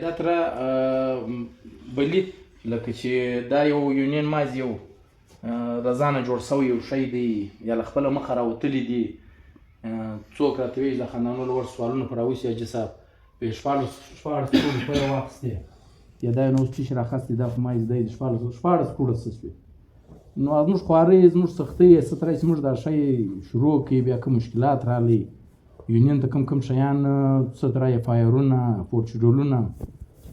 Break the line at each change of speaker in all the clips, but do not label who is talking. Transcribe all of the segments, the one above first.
دا تر بلی لکه چې دا یو یونین ماز یو رضانه جوړ شوی یو شی دی یا له خپله مخه راوتلي دي څوک راته وایي د خاندانونو لوړ سوالونه پر راوستي حاجي صاحب په شپاړس کروړو روپۍ واخیستې یا دا یو نو څه شي راخیستی دا خو مایز دی د شپاړس کروړه څه شوې نو زموږ خوارۍ زموږ سختۍ څه تر چې موږ دا شی شروع کړي بیا کوم مشکلات راغلی یونین ته کوم شیان څه تر اف آی آرونه فورچډولونه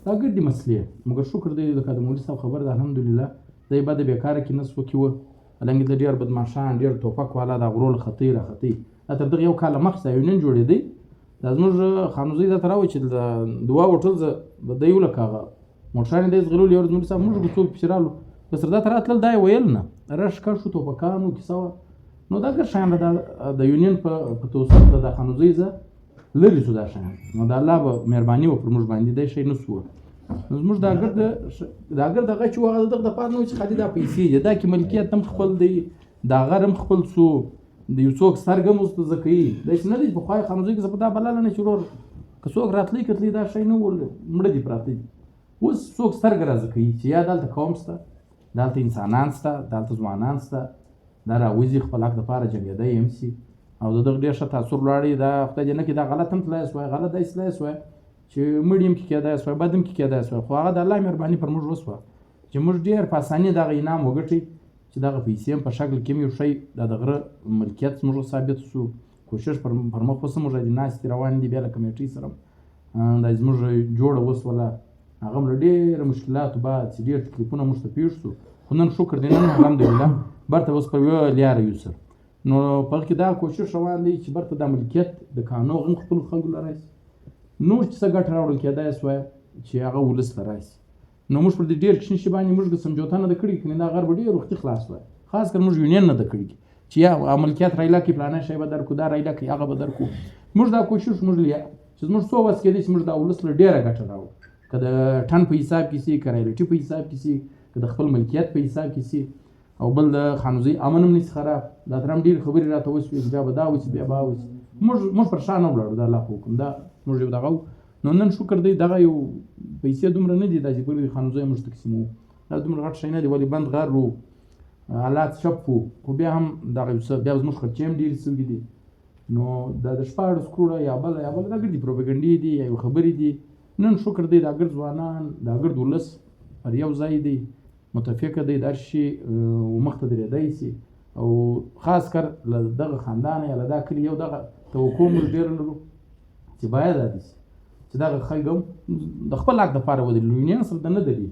دا ګډې مسلې مګر شکر دی لکه د مولوي صاحب خبر ده الحمدلله دی به د بېکاره کې نس وکې وه هلنګې د ډېر بدماشان ډېر توپک والا دا غرو له خطۍ راخطۍ دا تر دغه یو کاله مخکې دا یونین جوړېدی دا زموږ خانوزۍ دا ته راوایي چې د دوا هوټل زه به دی ولکه هغه موټرانې دی ځغلولي یو ورځ مولوي صاحب موږ به څوک پسې رالو بس تر دا ته راتلل دا یې ویل نه رش کړ شو توپکانو کیسه وه نو دا ګډ شیان د یونین په توسط د دا خانوزۍ زه لرې شو دا شیان نو د الله به مهرباني وکړو موږ باندې دی شی نه سو نو زموږ دا ګرد دغه چې وغه دغه دپاره نه و چې خالي دا پیسې دي دا کې ملکیت هم خپل دی دا غر هم خپل څو د یو څوک سترګه هم اوس زه کوي داسې نه دی چې پخوا یې خانوزۍ کې زه په دا بلاله نه چې ورور که څوک راتلی کتلی دا شی نه ول مړه دي پراته دي اوس څوک سترګه راځه کوي چې یا دلته قوم شته دلته انسانان شته دلته ځوانان شته دا راوځي خپل حق دپاره جنګېدی هم شي او د دغه ډېر ښه تاثر ولاړی دا خدای دې نه کړي دا غلط هم تللی سوی غلط داسې تللی سوی چې مړ یم کې کېدای سوی بد هم کې کېدای سوی خو هغه د الله مهرباني پر موږ وسوه چې موږ ډېر په اساني دغه انعام وګټئ چې دغه پیسې هم په شکل کې هم یو شی دا د غره ملکیت زموږ ثابت شو کوشش پر مخ اوس موږ د ناستې روان دي بیا له کمیټۍ سره دا زموږ جوړه وسوله هغه هم له ډېرو مشکلاتو بعد چې ډېر تکلیفونه موږ ته پېښ شو خو نن شکر دی نن الحمدلله برته اوس په یوه لیاره یو سر نو په هغه کې دا کوشش روان دی چې برته دا ملکیت د قانون هم خپلو خلکو له راشي نور چې څه ګټه راوړل کېدای سوی چې هغه ولس ته راشي نو موږ پر دې ډېر کښېن شي باندې موږ سمجوته نه ده کړې کنې دا غر به ډېر وختي خلاص وای خاص کر موږ یونین نه ده کړې چې یا ملکیت رایله کړي پلانه شی به درکړو دا رایله کړي هغه به درکړو موږ دا کوشش موږ چې زموږ څو وس کېدی چې موږ دا ولس له ډېره ګټه راوړو که د ټن په حساب کې سي که رایلټي په حساب کې سي که د خپل ملکیت په حساب کې سي او بل د خانوزۍ امن هم نشي خراب دا تر هم ډېرې خبرې راته وشوې چې بیا به دا وشي بیا به هغه وشي موږ پر شا نه ولاړو د الله په حکم دا موږ یو دغه نو نن شکر دی دغه یو پیسې دومره نه دي دا چې بلې خانوزۍ موږ تقسیموو دا دومره غټ شی نه دی ولې بند غر و حالات چپ وو خو بیا هم دغه یو څه بیا زموږ خرچې هم ډېرې شوي دي نو دا د 14 کروړه یا بله دا ګردي پروپاګنډې دي یا یو خبرې دي نن شکر دی دا ګرد ځوانان دا ګرد ولس پر یو ځای دی متفقه دی دا شي مخته درېدی سي او خاص کر له دغه خاندان یا له دا کلي یو دغه توقع موږ ډېر لرو چې باید دا دي چې دغه خلک هم د خپل حق دپاره ودرېږي یونین سره د نه دري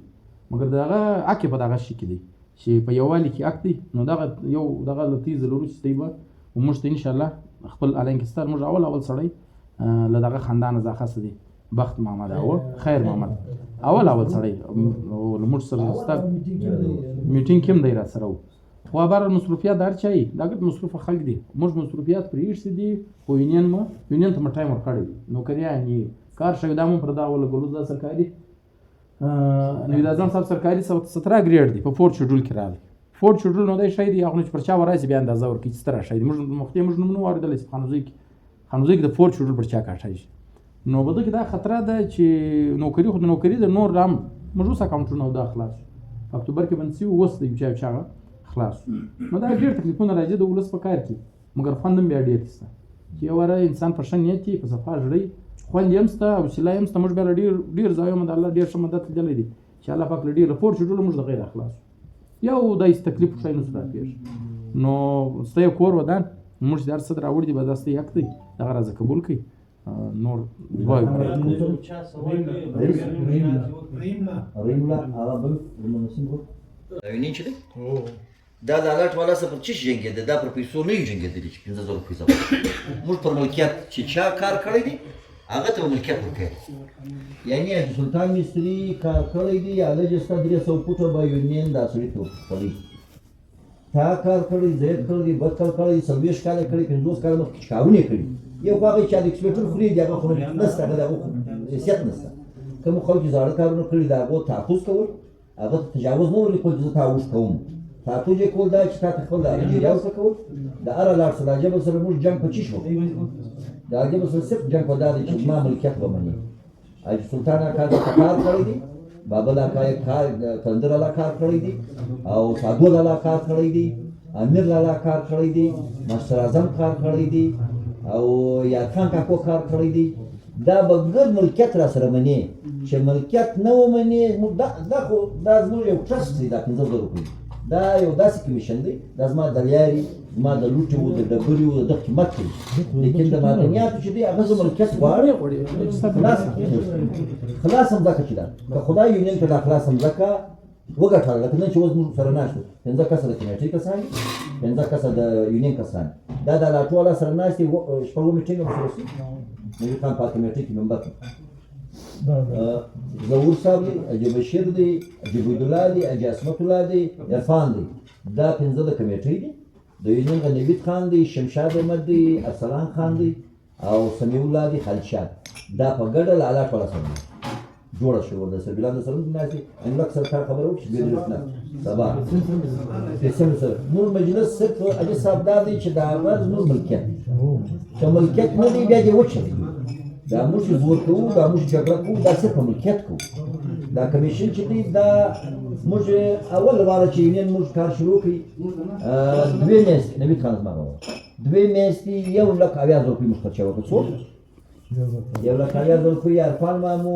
مګر د هغه حق یې په دغه شي کې دی چې په یووالي کې حق دی نو دغه یو دغه له تیزه لرو چې دی به موږ ته انشاءالله خپل الانکستار موږ اول سړی له دغه خاندان ځاخصه دی بخت محمد خیر محمد اول سړی له موږ سره ستا میټینګ کې هم دی را سره و خو بهر مصروفیات د هر چا یي دا ګډ مصروفه خلک دي موږ مصروفیات پرې ایښي دي خو یونین ته مو ټایم ورکړی دی نوکریان یې کار شوی دا مو پر دا ولګولو دا سرکاري نوید اعظم صاحب سرکاري 17 ګریډ دی په فورت شیډول کې راغلی فورت شیډول نو دی شی دی هغه چې پر چا ورایسي بیا اندازه ورکړي چې ستره شی دی موږ نوم نه واورېدلی چې خانوزۍ کې د فورت شیډول پر چا کاټی شي نو په دغه کې دا خطره ده چې نوکري خو د نوکري د نور هم موږ اوس اکاونټونه دا خلاص په اکتوبر کې بند شي اوس د یو چا خلاص نو دا ډېر تکلیفونه راځي د ولس په کار کې مګر خوند هم بیا ډېر شته چې یو واره انسان په ښه نیت یې په صفا زړه خوند یې هم شته حوصله یې هم شته موږ بیا له ډېر ځایو نه د الله ډېر ښه مدد لیدلی دی چې الله پاک له ډېر رپورټ شیډول موږ د غیر خلاص یو داسې تکلیف شی نو سره پېښ نو ستا یو کور ودان موږ چې هر څه راوړي دي به دا ستا حق دی دغه راځه قبول کړئ نور وای
یونین چې دی دا د الرټ والا سره پر څه شي جنګېده دا پر پیسو نه وي جنګېدلي چې 15,000 پیسه موږ پر ملکیت چې چا کار کړی دی هغه ته ملکیت ورکوي یعنې سلطان مصري کار کړی دی هغه چې ستا 300 فوټه به یونین دا سړي ته ورکوي تا کار کړی زید کړی بد کار کړی 40 کاله کړی 50 کاله مخکې کارونه کړي یو خو هغه چې د اکسپیکټر خوري دی هغه خو نشته هغه د هغو حیثیت نشته کوم خلک چې زاړه کارونه کړي د هغو تحفظ کول هغه تجاوز نه ورکول چې زه تحفظ کوم تحفظ یې کول دا چې تا ته خپل د هغه جریان څه کول د هره لار سره د جبل سره موږ جنګ په چی شو د جبل سره صرف جنګ په دا دی چې ما ملکیت ومني حاجي سلطان اکا دلته کار کړی دی، بابل اکا یې کار کلندر لالا کار کړی دی او سادو لالا کار کړی دی، امیر لالا کار کړی دی، مستر اعظم کار کړی دی او یاد خان کاکو کار کړی دی. دا به ګر ملکیت را سره منې چې ملکیت نه ومنې دا خو دا زموږ یو ټرست دی، دا 15,000 روپۍ دا یو داسې کمیشن دی، دا زما د لیارې زما د لوټې و د ډبرې و د دغه قیمت کوي، لیکن د معدنیاتو چې دی هغه زه ملکیت غواړم خلاص هم ځکه چې دا که خدای یونین ته دا خلاص هم ځکه وګټله، لکه نن چې اوس موږ سره ناست یو 15 کسه د کمیټې کسان دي، 15 کسه د یونین کسان دي، دا د لا ټوله سره ناست دي، شپږو میټینګ هم سره شي نوي خان په کمیټې کې ممبر ظهور صاحب دی، حاجي بشیر دی، حاجي عبیدالله دی، حاجي عصمت الله دی، عرفان دی، دا 15 د کمیټې دي. د یونین نوید خان دی، شمشاد احمد دی، ارسلان خان دی او سمیع الله دی، خالد شاه، دا په ګډه له اعلی ټوله سره جوړه شوې ده. سربیلان سره هم ناست دي، املاک سرکار خبره وکړي چې بېرته نه سبا پیسې سره نور مجلس صرف حاجي صاحب دا دی چې دا هغه زموږ ملکیت دی، که ملکیت نه دی بیا دې وچلوي، دا موږ زور کوو، دا موږ جګړه کوو، دا صرف ملکیت کوو. دا کمیشن چې دی دا موږ اول واره چې یونین موږ کار شروع کړي 2 میاشتې نوید خان زما غواړه 2 میاشتې 1,80,000 روپۍ موږ خرچه وکړه. څو 1,80,000 روپۍ عرفان مامو